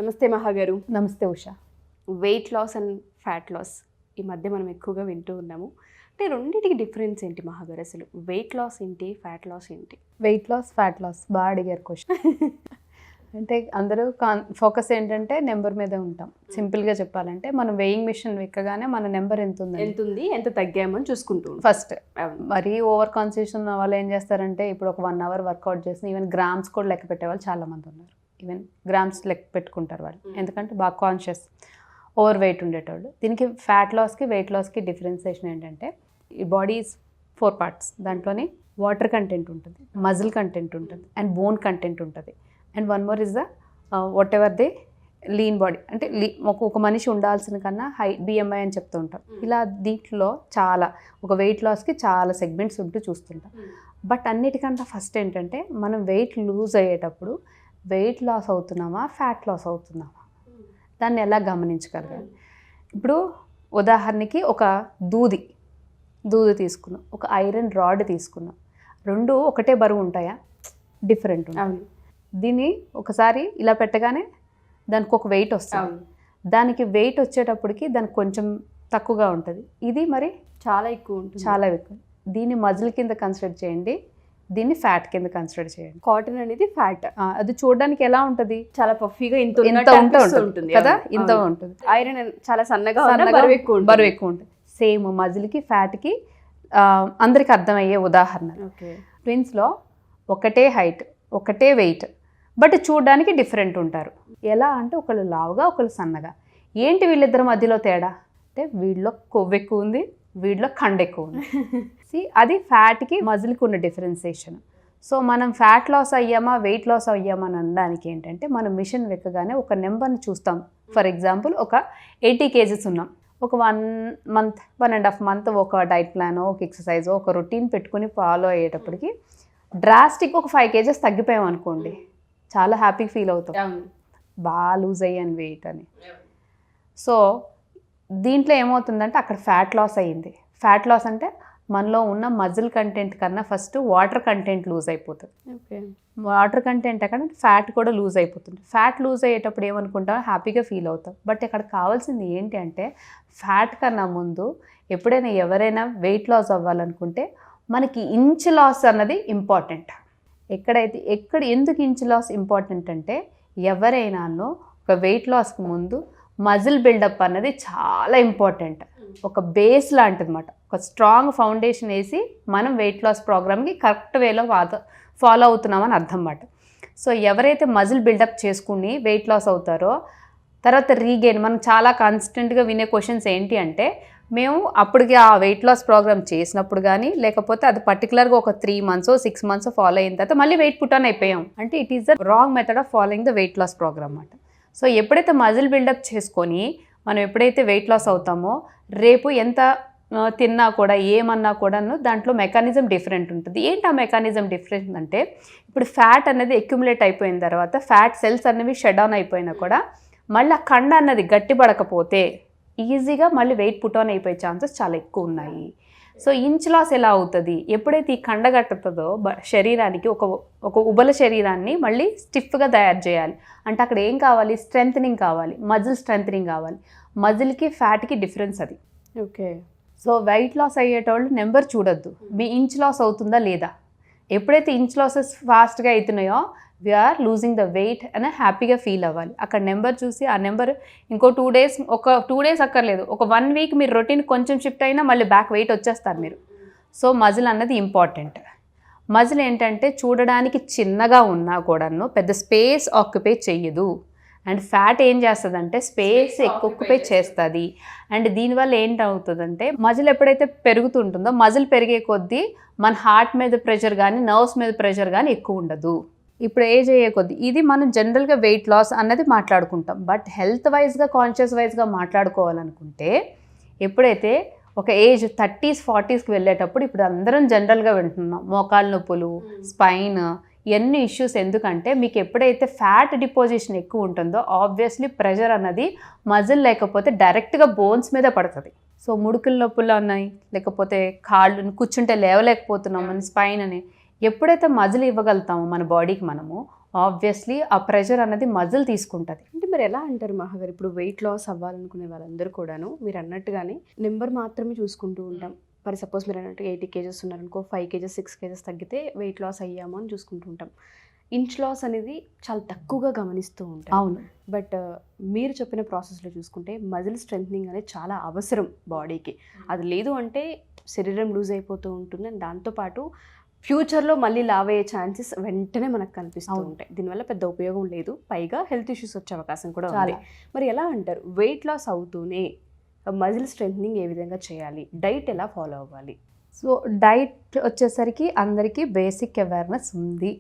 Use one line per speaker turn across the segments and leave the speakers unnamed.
నమస్తే మహాగారు.
నమస్తే ఉషా.
Weight loss and fat loss ఈ మధ్య మనం ఎక్కువగా వింటూ ఉన్నాము. అంటే రెండింటికి డిఫరెన్స్ ఏంటి మహాగారు? అసలు వెయిట్ లాస్ ఏంటి, ఫ్యాట్ లాస్ ఏంటి?
వెయిట్ లాస్, ఫ్యాట్ లాస్ బాగా అడిగారు క్వశ్చన్. అంటే అందరూ ఫోకస్ ఏంటంటే నెంబర్ మీదే ఉంటాం. సింపుల్గా చెప్పాలంటే మనం వెయింగ్ మిషన్ ఎక్కగానే మన నెంబర్ ఎంత ఉంది,
ఎంత తగ్గామని చూసుకుంటూ
ఫస్ట్. మరీ ఓవర్ కాన్సన్ట్రేషన్ వాళ్ళు ఏం చేస్తారంటే ఇప్పుడు ఒక 1 hour వర్కౌట్ చేసిన ఈవెన్ గ్రామ్స్ కూడా లెక్క పెట్టే వాళ్ళు చాలామంది ఉన్నారు. ఈవెన్ గ్రామ్స్ లెక్క పెట్టుకుంటారు వాళ్ళు, ఎందుకంటే బాగా కాన్షియస్ ఓవర్ వెయిట్ ఉండేటోళ్ళు. దీనికి ఫ్యాట్ లాస్కి వెయిట్ లాస్కి డిఫరెన్సియేషన్ ఏంటంటే ఈ బాడీ 4 parts. దాంట్లోని వాటర్ కంటెంట్ ఉంటుంది, మజిల్ కంటెంట్ ఉంటుంది, అండ్ బోన్ కంటెంట్ ఉంటుంది, and one more is the what ever they lean body. అంటే ఒక మనిషి ఉండాల్సిన కన్నా హై BMI అని చెప్తూ ఉంటాం. ఇలా దీంట్లో చాలా ఒక వెయిట్ లాస్కి చాలా సెగ్మెంట్స్ ఉంటూ చూస్తుంటాం. బట్ అన్నిటికంటే ఫస్ట్ ఏంటంటే మనం వెయిట్ లూజ్ అయ్యేటప్పుడు వెయిట్ లాస్ అవుతున్నామా, ఫ్యాట్ లాస్ అవుతున్నామా, దాన్ని ఎలా గమనించగలగాలి. ఇప్పుడు ఉదాహరణకి ఒక దూది తీసుకున్నాం, ఒక ఐరన్ రాడ్ తీసుకున్నాం. రెండు ఒకటే బరువు ఉంటాయా? డిఫరెంట్ ఉంటాయి. దీన్ని ఒకసారి ఇలా పెట్టగానే దానికి ఒక వెయిట్ వస్తుంది. దానికి వెయిట్ వచ్చేటప్పటికి దానికి కొంచెం తక్కువగా ఉంటుంది. ఇది మరి
చాలా ఎక్కువ ఉంటుంది,
చాలా ఎక్కువ. దీన్ని మజిల్ కింద కన్సిడర్ చేయండి, దీన్ని ఫ్యాట్ కింద కన్సిడర్ చేయండి.
కాటన్ అనేది ఫ్యాట్.
అది చూడడానికి ఎలా ఉంటుంది?
చాలా పఫీగా ఇంత
ఉంటుంది కదా, ఇంత ఉంటుంది.
ఐరన్ చాలా సన్నగా
బరువు ఎక్కువ ఉంటుంది. సేమ్ మజిల్కి ఫ్యాట్కి అందరికి అర్థమయ్యే ఉదాహరణ, ట్విన్స్లో ఒకటే హైట్ ఒకటే వెయిట్ బట్ చూడడానికి డిఫరెంట్ ఉంటారు. ఎలా అంటే ఒకళ్ళు లావుగా ఒకళ్ళు సన్నగా. ఏంటి వీళ్ళిద్దరి మధ్యలో తేడా అంటే వీళ్ళలో కొవ్వు ఎక్కువ ఉంది, వీళ్ళలో కండ ఎక్కువ ఉంది. అది ఫ్యాట్కి మజిల్కి ఉన్న డిఫరెన్సియేషన్. సో మనం ఫ్యాట్ లాస్ అయ్యామా వెయిట్ లాస్ అయ్యామా అని అనడానికి ఏంటంటే మనం మిషన్ వెక్కగానే ఒక నెంబర్ని చూస్తాం. ఫర్ ఎగ్జాంపుల్ ఒక 80 kgs ఉన్నాం. ఒక 1 month 1.5 month ఒక డైట్ ప్లానో ఒక ఎక్సర్సైజో ఒక రొటీన్ పెట్టుకుని ఫాలో అయ్యేటప్పటికి డ్రాస్టిక్ ఒక 5 kgs తగ్గిపోయాం అనుకోండి, చాలా హ్యాపీగా ఫీల్ అవుతాం, బాగా లూజ్ అయ్యాను వెయిట్ అని. సో దీంట్లో ఏమవుతుందంటే అక్కడ ఫ్యాట్ లాస్ అయ్యింది. ఫ్యాట్ లాస్ అంటే మనలో ఉన్న మజిల్ కంటెంట్ కన్నా ఫస్ట్ వాటర్ కంటెంట్ లూజ్ అయిపోతుంది. వాటర్ కంటెంట్ అక్కడ ఫ్యాట్ కూడా లూజ్ అయిపోతుంది. ఫ్యాట్ లూజ్ అయ్యేటప్పుడు ఏమనుకుంటాం, హ్యాపీగా ఫీల్ అవుతాం. బట్ ఇక్కడ కావాల్సింది ఏంటి అంటే ఫ్యాట్ కన్నా ముందు ఎప్పుడైనా ఎవరైనా వెయిట్ లాస్ అవ్వాలనుకుంటే మనకి ఇంచ్ లాస్ అన్నది ఇంపార్టెంట్. ఎందుకు ఇంచ్ లాస్ ఇంపార్టెంట్ అంటే ఎవరైనానో ఒక వెయిట్ లాస్కి ముందు మజిల్ బిల్డప్ అన్నది చాలా ఇంపార్టెంట్. ఒక బేస్ లాంటిది అన్నమాట. ఒక స్ట్రాంగ్ ఫౌండేషన్ వేసి మనం వెయిట్ లాస్ ప్రోగ్రామ్కి కరెక్ట్ వేలో ఫాలో అవుతున్నామని అర్థం అన్నమాట. సో ఎవరైతే మజిల్ బిల్డప్ చేసుకుని వెయిట్ లాస్ అవుతారో తర్వాత రీగెయిన్, మనం చాలా కాన్స్టెంట్గా వినే క్వశ్చన్స్ ఏంటి అంటే మేము అప్పటికి ఆ వెయిట్ లాస్ ప్రోగ్రామ్ చేసినప్పుడు కానీ లేకపోతే అది పర్టికులర్గా ఒక 3 months 6 months ఫాలో అయిన తర్వాత మళ్ళీ వెయిట్ పుట్ ఆన్ అయిపోయాం అంటే it is the wrong method of following the weight loss programme అన్నమాట. సో ఎప్పుడైతే మజిల్ బిల్డప్ చేసుకొని మనం ఎప్పుడైతే వెయిట్ లాస్ అవుతామో రేపు ఎంత తిన్నా కూడా ఏమన్నా కూడాను దాంట్లో మెకానిజం డిఫరెంట్ ఉంటుంది. ఏంటి ఆ మెకానిజం డిఫరెంట్ అంటే ఇప్పుడు ఫ్యాట్ అనేది అక్యుములేట్ అయిపోయిన తర్వాత ఫ్యాట్ సెల్స్ అనేవి షట్ డౌన్ అయిపోయినా కూడా మళ్ళీ ఆ కండ అన్నది గట్టిపడకపోతే ఈజీగా మళ్ళీ వెయిట్ పుట్ ఆన్ అయిపోయే ఛాన్సెస్ చాలా ఎక్కువ ఉన్నాయి. సో ఇంచ్ లాస్ ఎలా అవుతుంది? ఎప్పుడైతే ఈ కండ గట్టుతుందో శరీరానికి ఒక ఉబల శరీరాన్ని మళ్ళీ స్టిఫ్గా తయారు చేయాలి అంటే అక్కడ ఏం కావాలి? స్ట్రెంథనింగ్ కావాలి, మజిల్ స్ట్రెంథనింగ్ కావాలి. మజిల్కి ఫ్యాట్కి డిఫరెన్స్ అది.
ఓకే.
సో వెయిట్ లాస్ అయ్యేటోళ్ళు నెంబర్ చూడొద్దు, మీ ఇంచ్ లాస్ అవుతుందా లేదా. ఎప్పుడైతే ఇంచ్ లాసెస్ ఫాస్ట్గా అవుతున్నాయో వీఆర్ లూజింగ్ ద వెయిట్ అని హ్యాపీగా ఫీల్ అవ్వాలి. అక్కడ నెంబర్ చూసి ఆ నెంబర్ ఇంకో 2 days ఒక 2 days అక్కర్లేదు, ఒక 1 week మీరు రొటీన్ కొంచెం షిఫ్ట్ అయినా మళ్ళీ బ్యాక్ వెయిట్ వచ్చేస్తారు మీరు. సో మజిల్ అన్నది ఇంపార్టెంట్. మజిల్ ఏంటంటే చూడడానికి చిన్నగా ఉన్నా కూడాను పెద్ద స్పేస్ ఆక్యుపై చెయ్యదు. అండ్ ఫ్యాట్ ఏం చేస్తుందంటే స్పేస్ ఆక్యుపై చేస్తుంది. అండ్ దీనివల్ల ఏంటవుతుందంటే మజిల్ ఎప్పుడైతే పెరుగుతుంటుందో మజిల్ పెరిగే కొద్దీ మన హార్ట్ మీద ప్రెషర్ కానీ నర్వ్స్ మీద ప్రెషర్ కానీ ఎక్కువ ఉండదు. ఇప్పుడు ఏజ్ అయ్యే కొద్దీ ఇది మనం జనరల్గా వెయిట్ లాస్ అన్నది మాట్లాడుకుంటాం. బట్ హెల్త్ వైజ్గా కాన్షియస్ వైజ్గా మాట్లాడుకోవాలనుకుంటే ఎప్పుడైతే ఒక ఏజ్ 30s 40s వెళ్ళేటప్పుడు ఇప్పుడు అందరం జనరల్గా వింటున్నాం మోకాళ్ళ నొప్పులు, స్పైన్, ఇవన్నీ ఇష్యూస్. ఎందుకంటే మీకు ఎప్పుడైతే ఫ్యాట్ డిపోజిషన్ ఎక్కువ ఉంటుందో ఆబ్వియస్లీ ప్రెషర్ అన్నది మజిల్ లేకపోతే డైరెక్ట్గా బోన్స్ మీద పడుతుంది. సో ముడుకుల నొప్పులు ఉన్నాయి, లేకపోతే కాళ్ళు కూర్చుంటే లేవలేకపోతున్నాం అని, స్పైన్ అని, ఎప్పుడైతే మజిల్ ఇవ్వగలుగుతామో మన బాడీకి మనము, ఆబ్వియస్లీ ఆ ప్రెషర్ అన్నది మజిల్ తీసుకుంటుంది.
అంటే మరి ఎలా అంటారు మహాగారు, ఇప్పుడు వెయిట్ లాస్ అవ్వాలనుకునే వాళ్ళందరూ కూడాను మీరు అన్నట్టుగానే నెంబర్ మాత్రమే చూసుకుంటూ ఉంటాం. మరి సపోజ్ మీరు అన్నట్టు 80 kgs ఉన్నారనుకో, 5 kgs 6 kgs తగ్గితే వెయిట్ లాస్ అయ్యాము అని చూసుకుంటూ ఉంటాం. ఇంచ్ లాస్ అనేది చాలా తక్కువగా గమనిస్తూ ఉంటాం.
అవును.
బట్ మీరు చెప్పిన ప్రాసెస్లో చూసుకుంటే మజిల్ స్ట్రెంథనింగ్ అనేది చాలా అవసరం బాడీకి. అది లేదు అంటే శరీరం లూజ్ అయిపోతూ ఉంటుంది. అండ్ దాంతోపాటు ఫ్యూచర్లో మళ్ళీ లావ్ అయ్యే ఛాన్సెస్ వెంటనే మనకు కనిపిస్తూ ఉంటాయి. దీనివల్ల పెద్ద ఉపయోగం లేదు, పైగా హెల్త్ ఇష్యూస్ వచ్చే అవకాశం కూడా ఉంది. మరి ఎలా అంటారు, వెయిట్ లాస్ అవుతూనే మజిల్ స్ట్రెంథనింగ్ ఏ విధంగా చేయాలి, డైట్ ఎలా ఫాలో అవ్వాలి?
సో డైట్ వచ్చేసరికి అందరికీ బేసిక్ అవేర్నెస్ ఉంది.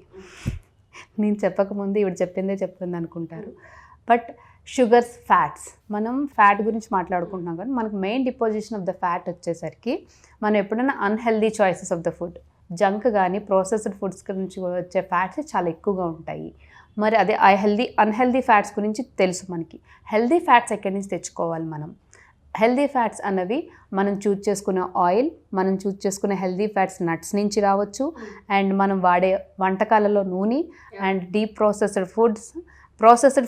నేను చెప్పకముందు ఇవి చెప్పింది అనుకుంటారు. బట్ షుగర్స్, ఫ్యాట్స్, మనం ఫ్యాట్ గురించి మాట్లాడుకుంటున్నాం కానీ మనకు main deposition of the fat వచ్చేసరికి మనం ఎప్పుడైనా unhealthy choices of the food, junk కానీ ప్రాసెస్డ్ ఫుడ్స్ నుంచి వచ్చే ఫ్యాట్స్ చాలా ఎక్కువగా ఉంటాయి. మరి అదే అన్హెల్దీ ఫ్యాట్స్ గురించి తెలుసు మనకి. హెల్దీ ఫ్యాట్స్ ఎక్కడి నుంచి తెచ్చుకోవాలి మనం? హెల్దీ ఫ్యాట్స్ అన్నవి మనం చూజ్ చేసుకునే ఆయిల్, మనం చూజ్ చేసుకునే హెల్దీ ఫ్యాట్స్ నట్స్ నుంచి రావచ్చు, అండ్ మనం వాడే వంటకాలలో నూనె, and deep processed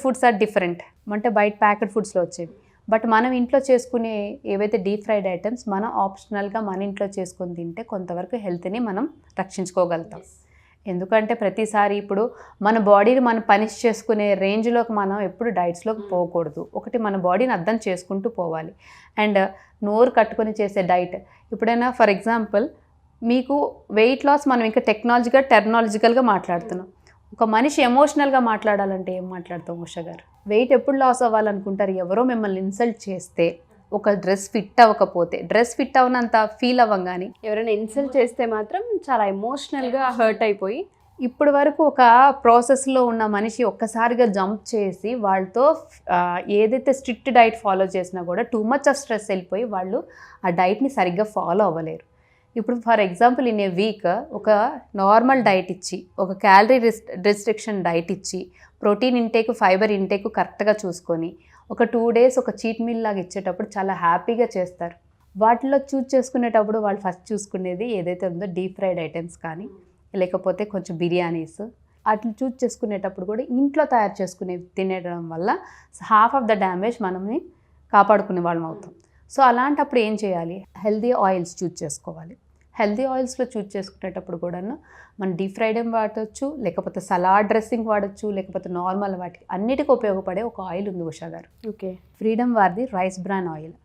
foods are different. అంటే బయట ప్యాకెడ్ ఫుడ్స్లో వచ్చేవి. బట్ మనం ఇంట్లో చేసుకునే ఏవైతే డీప్ ఫ్రైడ్ ఐటమ్స్ మనం ఆప్షనల్గా మన ఇంట్లో చేసుకొని తింటే కొంతవరకు హెల్త్ని మనం రక్షించుకోగలుగుతాం. ఎందుకంటే ప్రతిసారి ఇప్పుడు మన బాడీని మనం పనిష్ చేసుకునే రేంజ్లోకి మనం ఎప్పుడు డైట్స్లోకి పోకూడదు. ఒకటి మన బాడీని అర్థం చేసుకుంటూ పోవాలి. అండ్ నోరు కట్టుకొని చేసే డైట్, ఇప్పుడైనా ఫర్ ఎగ్జాంపుల్ మీకు వెయిట్ లాస్ మనం ఇంకా టెక్నాలజికల్గా మాట్లాడుతున్నాం. ఒక మనిషి ఎమోషనల్గా మాట్లాడాలంటే ఏం మాట్లాడతాం ఉషా గారు? వెయిట్ ఎప్పుడు లాస్ అవ్వాలనుకుంటారు? ఎవరో మిమ్మల్ని ఇన్సల్ట్ చేస్తే, ఒక డ్రెస్ ఫిట్ అవ్వకపోతే, డ్రెస్ ఫిట్ అవనంత ఫీల్ అవ్వంగాని,
ఎవరైనా ఇన్సల్ట్ చేస్తే మాత్రం చాలా ఎమోషనల్గా హర్ట్ అయిపోయి,
ఇప్పటి వరకు ఒక ప్రాసెస్లో ఉన్న మనిషి ఒక్కసారిగా జంప్ చేసి వాళ్ళతో ఏదైతే స్ట్రిక్ట్ డైట్ ఫాలో చేసినా కూడా టూ మచ్ ఆఫ్ స్ట్రెస్ వెళ్ళిపోయి వాళ్ళు ఆ డైట్ని సరిగ్గా ఫాలో అవ్వలేరు. ఇప్పుడు for example in a week ఒక నార్మల్ డైట్ ఇచ్చి, ఒక క్యాలరీ రెస్ట్రిక్షన్ డైట్ ఇచ్చి, ప్రోటీన్ ఇంటేక్, ఫైబర్ ఇంటేక్ కరెక్ట్గా చూసుకొని ఒక 2 days ఒక చీట్ మీల్ లాగా ఇచ్చేటప్పుడు చాలా హ్యాపీగా చేస్తారు. వాటిలో చూస్ చేసుకునేటప్పుడు వాళ్ళు ఫస్ట్ చూసుకునేది ఏదైతే ఉందో డీప్ ఫ్రైడ్ ఐటమ్స్ కానీ, లేకపోతే కొంచెం బిర్యానీస్ అట్లా చూస్ చేసుకునేటప్పుడు కూడా ఇంట్లో తయారు చేసుకునే తినేయడం వల్ల హాఫ్ ఆఫ్ ద డ్యామేజ్ మనల్ని కాపాడుకునే వాళ్ళం అవుతాం. సో అలాంటప్పుడు ఏం చేయాలి? హెల్దీ ఆయిల్స్ చూస్ చేసుకోవాలి. హెల్దీ ఆయిల్స్లో చూస్ చేసుకునేటప్పుడు కూడాను మనం డీప్ ఫ్రైడ్ వాడచ్చు, లేకపోతే సలాడ్ డ్రెస్సింగ్ వాడచ్చు, లేకపోతే నార్మల్ వాటికి అన్నిటికీ ఉపయోగపడే ఒక ఆయిల్ ఉంది ఉషా గారు.
ఓకే,
ఫ్రీడమ్ వారిది రైస్ బ్రాన్ ఆయిల్.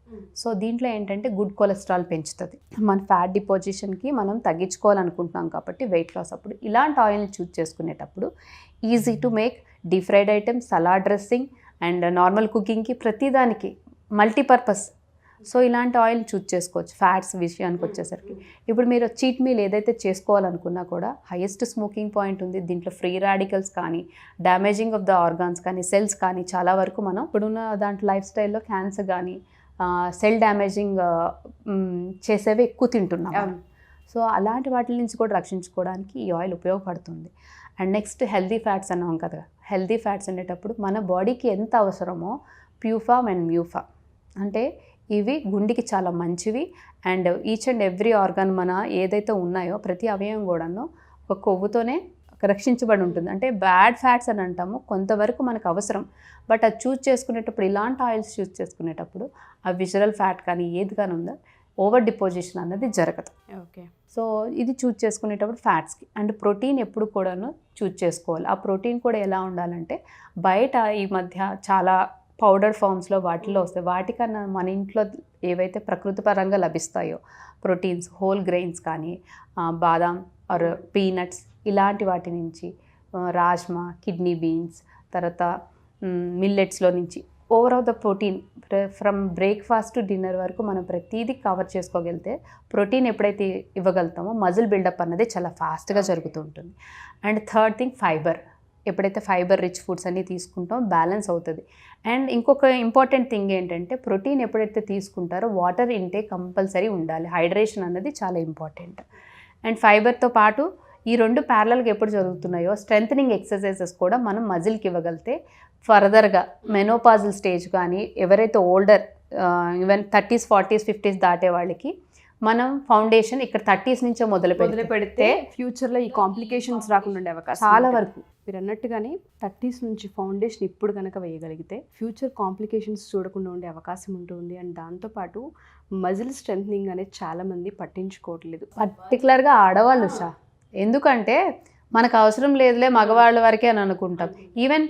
సో దీంట్లో ఏంటంటే గుడ్ కొలెస్ట్రాల్ పెంచుతుంది. మన ఫ్యాట్ డిపోజిషన్కి మనం తగ్గించుకోవాలనుకుంటున్నాం కాబట్టి వెయిట్ లాస్ అప్పుడు ఇలాంటి ఆయిల్ని చూస్ చేసుకునేటప్పుడు easy to make deep fried items, salad dressing and normal కుకింగ్కి ప్రతిదానికి మల్టీపర్పస్. సో ఇలాంటి ఆయిల్ చూస్ చేసుకోవచ్చు. ఫ్యాట్స్ విషయానికి వచ్చేసరికి ఇప్పుడు మీరు చీట్ మీల్ ఏదైతే చేసుకోవాలనుకున్నా కూడా హైయెస్ట్ స్మోకింగ్ పాయింట్ ఉంది దీంట్లో. ఫ్రీ రాడికల్స్ కానీ, డ్యామేజింగ్ ఆఫ్ ద ఆర్గాన్స్ కానీ, సెల్స్ కానీ చాలా వరకు మనం ఇప్పుడున్న దాంట్లో లైఫ్ స్టైల్లో క్యాన్సర్ కానీ, సెల్ డ్యామేజింగ్ చేసేవి ఎక్కువ తింటున్నాం. సో అలాంటి వాటి నుంచి కూడా రక్షించుకోవడానికి ఈ ఆయిల్ ఉపయోగపడుతుంది. అండ్ నెక్స్ట్ హెల్దీ ఫ్యాట్స్ అన్నాం కదా. హెల్దీ ఫ్యాట్స్ ఉండేటప్పుడు మన బాడీకి ఎంత అవసరమో ప్యూఫామ్ అండ్ మ్యూఫా, అంటే ఇవి గుండెకి చాలా మంచివి. And each and every organ మన ఏదైతే ఉన్నాయో ప్రతి అవయవం కూడాను ఒక కొవ్వుతోనే రక్షించబడి ఉంటుంది. అంటే బ్యాడ్ ఫ్యాట్స్ అని అంటాము, కొంతవరకు మనకు అవసరం. బట్ అది చూస్ చేసుకునేటప్పుడు, ఇలాంటి ఆయిల్స్ చూస్ చేసుకునేటప్పుడు ఆ విజరల్ ఫ్యాట్ కానీ ఏది కానీ ఉందో ఓవర్ డిపోజిషన్ అన్నది జరగదు.
ఓకే,
సో ఇది చూస్ చేసుకునేటప్పుడు ఫ్యాట్స్కి. అండ్ ప్రోటీన్ ఎప్పుడు కూడాను చూస్ చేసుకోవాలి. ఆ ప్రోటీన్ కూడా ఎలా ఉండాలంటే బయట ఈ మధ్య చాలా పౌడర్ ఫామ్స్లో వాటిల్లో వస్తాయి. వాటికన్నా మన ఇంట్లో ఏవైతే ప్రకృతి పరంగా లభిస్తాయో ప్రోటీన్స్, హోల్ గ్రెయిన్స్ కానీ, బాదాం ఆర్ పీనట్స్ ఇలాంటి వాటి నుంచి, రాజ్మా, కిడ్నీ బీన్స్, తర్వాత మిల్లెట్స్లో నుంచి overall the protein from breakfast to dinner వరకు మనం ప్రతిదీ కవర్ చేసుకోగలిగితే, ప్రోటీన్ ఎప్పుడైతే ఇవ్వగలుగుతామో మజిల్ బిల్డప్ అన్నది చాలా ఫాస్ట్గా జరుగుతూ ఉంటుంది. And third thing fibre. ఎప్పుడైతే ఫైబర్ రిచ్ ఫుడ్స్ అన్నీ తీసుకుంటామో బ్యాలెన్స్ అవుతుంది. అండ్ ఇంకొక ఇంపార్టెంట్ థింగ్ ఏంటంటే ప్రోటీన్ ఎప్పుడైతే తీసుకుంటారో వాటర్ ఇంటేక్ కంపల్సరీ ఉండాలి. హైడ్రేషన్ అన్నది చాలా ఇంపార్టెంట్. అండ్ ఫైబర్తో పాటు ఈ రెండు ప్యారలల్గా ఎప్పుడు జరుగుతున్నాయో స్ట్రెంథనింగ్ ఎక్సర్సైజెస్ కూడా మనం మజిల్కి ఇవ్వగలిగితే ఫర్దర్గా మెనోపాజల్ స్టేజ్ కానీ, ఎవరైతే older even 30s, 40s, 50s దాటే వాళ్ళకి మనం ఫౌండేషన్ ఇక్కడ 30s నుంచే మొదలు
పెడితే ఫ్యూచర్లో ఈ కాంప్లికేషన్స్ రాకుండా ఉండే అవకాశం
చాలా వరకు.
మీరు అన్నట్టుగానే 30s నుంచి ఫౌండేషన్ ఇప్పుడు కనుక వేయగలిగితే ఫ్యూచర్ కాంప్లికేషన్స్ చూడకుండా ఉండే అవకాశం ఉంటుంది. అండ్ దాంతోపాటు మజిల్ స్ట్రెంథనింగ్ అనేది చాలామంది పట్టించుకోవట్లేదు,
పర్టికులర్గా ఆడవాళ్ళు షా. ఎందుకంటే మనకు అవసరం లేదులే మగవాళ్ళ వరకే అని అనుకుంటాం. ఈవెన్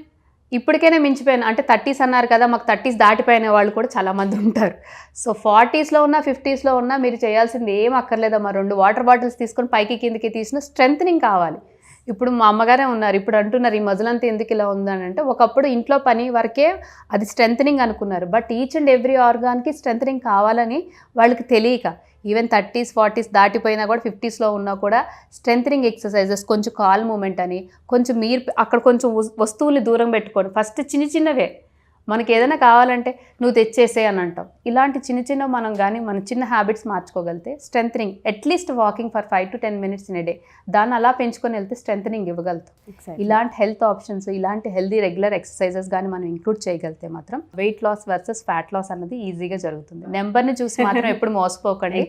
ఇప్పటికైనా మించిపోయిన అంటే 30s అన్నారు కదా, మాకు 30s దాటిపోయిన వాళ్ళు కూడా చాలామంది ఉంటారు. సో 40sలో ఉన్నా 50sలో ఉన్నా మీరు చేయాల్సింది ఏం అక్కర్లేదమ్మా, 2 వాటర్ బాటిల్స్ తీసుకొని పైకి కిందకి తీసిన స్ట్రెంథనింగ్ కావాలి. ఇప్పుడు మా అమ్మగారే ఉన్నారు, ఇప్పుడు అంటున్నారు ఈ మజిల్ అంతా ఎందుకు ఇలా ఉందని అంటే, ఒకప్పుడు ఇంట్లో పని వరకే అది స్ట్రెంథనింగ్ అనుకున్నారు. బట్ ఈచ్ అండ్ ఎవ్రీ ఆర్గాన్కి స్ట్రెంథనింగ్ కావాలని వాళ్ళకి తెలియక ఈవెన్ 30s 40s దాటిపోయినా కూడా 50sలో ఉన్నా కూడా స్ట్రెంథనింగ్ ఎక్సర్సైజెస్, కొంచెం కాల్ మూమెంట్ అని, కొంచెం మీరు అక్కడ కొంచెం వస్తువులు దూరం పెట్టుకోండి. ఫస్ట్ చిన్నవే మనకి ఏదైనా కావాలంటే నువ్వు తెచ్చేసే అని అంటాం. ఇలాంటి చిన్న మనం కానీ మన చిన్న హ్యాబిట్స్ మార్చుకోగలిగితే strengthening at least walking for 5 to 10 minutes in a day, దాన్ని అలా పెంచుకొని వెళ్తే స్ట్రెంథనింగ్ ఇవ్వగలుగుతాం. ఇలాంటి హెల్త్ ఆప్షన్స్, ఇలాంటి హెల్దీ రెగ్యులర్ ఎక్సర్సైజెస్ కానీ మనం ఇంక్లూడ్ చేయగలిగితే మాత్రం weight loss versus fat loss అన్నది ఈజీగా జరుగుతుంది. నెంబర్ని చూసి మాత్రం ఎప్పుడు మోసపోకండి.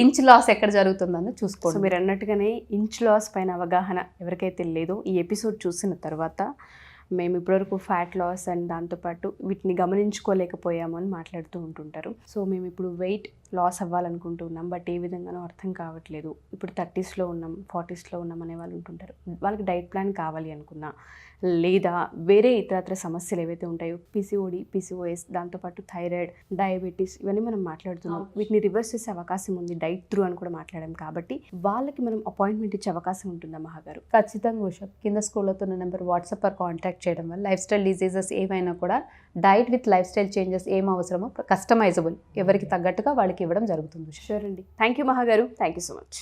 ఇంచ్ లాస్ ఎక్కడ జరుగుతుందని చూసుకోండి.
మీరు అన్నట్టుగానే ఇంచ్ లాస్ పైన అవగాహన ఎవరికైతే లేదో ఈ ఎపిసోడ్ చూసిన తర్వాత మేము ఇప్పటివరకు ఫ్యాట్ లాస్ అండ్ దాంతోపాటు వీటిని గమనించుకోలేకపోయాము అని మాట్లాడుతూ ఉంటుంటారు. సో మేము ఇప్పుడు వెయిట్ లాస్ అవ్వాలనుకుంటున్నాం, బట్ ఏ విధంగానో అర్థం కావట్లేదు. ఇప్పుడు 30sలో ఉన్నాం, 40sలో ఉన్నాం అనే వాళ్ళు ఉంటుంటారు. వాళ్ళకి డైట్ ప్లాన్ కావాలి అనుకున్నా, లేదా వేరే ఇతరత్ర సమస్యలు ఏవైతే ఉంటాయో PCOD, PCOS, దాంతోపాటు థైరాయిడ్, డయాబెటీస్, ఇవన్నీ మనం మాట్లాడుతున్నాం. వీటిని రివర్స్ చేసే అవకాశం ఉంది డైట్ త్రూ అని కూడా మాట్లాడాం. కాబట్టి వాళ్ళకి మనం అపాయింట్మెంట్ ఇచ్చే అవకాశం ఉంటుందా మహాగారు?
ఖచ్చితంగా ఉషా. కింద స్కూల్తో నెంబర్ వాట్సాప్ ఆర్ కాంటాక్ట్ చేయడం వల్ల లైఫ్ స్టైల్ డిజీజెస్ ఏమైనా కూడా diet with life style changes ఏం అవసరమో కస్టమైజబుల్ ఎవరికి తగ్గట్టుగా వాళ్ళకి ఇవ్వడం జరుగుతుంది.
షూర్ అండి. థ్యాంక్ యూ మహాగారు, థ్యాంక్ యూ సో మచ్.